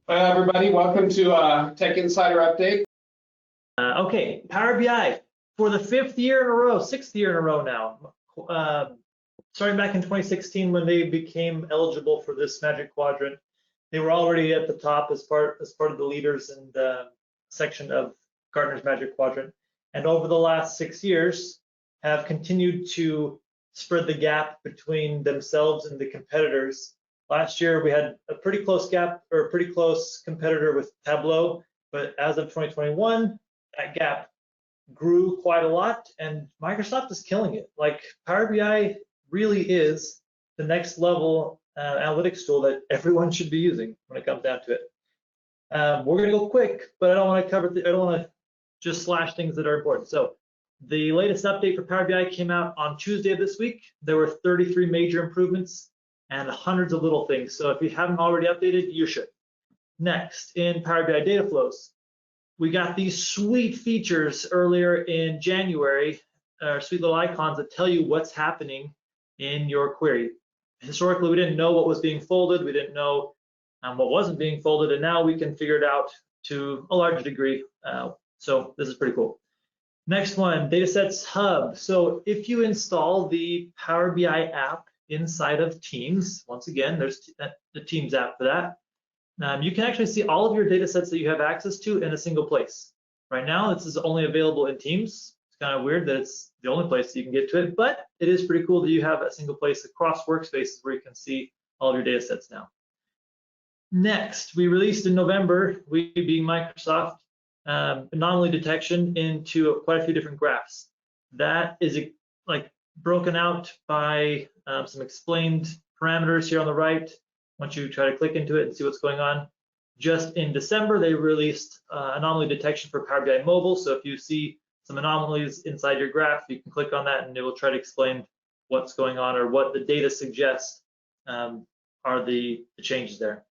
Everybody, welcome to Tech Insider Update. Okay, Power BI for the sixth year in a row now. Starting back in 2016 when they became eligible for this Magic Quadrant, they were already at the top as part of the leaders in the section of Gartner's Magic Quadrant, and over the last 6 years have continued to spread the gap between themselves and the competitors. Last year we had a pretty close gap, or a pretty close competitor with Tableau, but as of 2021, that gap grew quite a lot, and Microsoft is killing it. Like, Power BI really is the next level analytics tool that everyone should be using when it comes down to it. We're going to go quick, but I don't want to just slash things that are important. So the latest update for Power BI came out on Tuesday of this week. There were 33 major improvements and hundreds of little things. So if you haven't already updated, you should. Next, in Power BI Dataflows, we got these sweet features earlier in January, sweet little icons that tell you what's happening in your query. Historically, we didn't know what was being folded. We didn't know what wasn't being folded, and now we can figure it out to a large degree. So this is pretty cool. Next one, Datasets Hub. So if you install the Power BI app inside of Teams, once again, there's the Teams app for that. You can actually see all of your data sets that you have access to in a single place. Right now, this is only available in Teams. It's kind of weird that it's the only place you can get to it, but it is pretty cool that you have a single place across workspaces where you can see all of your data sets now. Next, we released in November, we being Microsoft, Anomaly Detection into quite a few different graphs. That is like broken out by some explained parameters here on the right. Once you try to click into it and see what's going on. Just in December, they released anomaly detection for Power BI Mobile. So if you see some anomalies inside your graph, you can click on that and it will try to explain what's going on or what the data suggests are the changes there.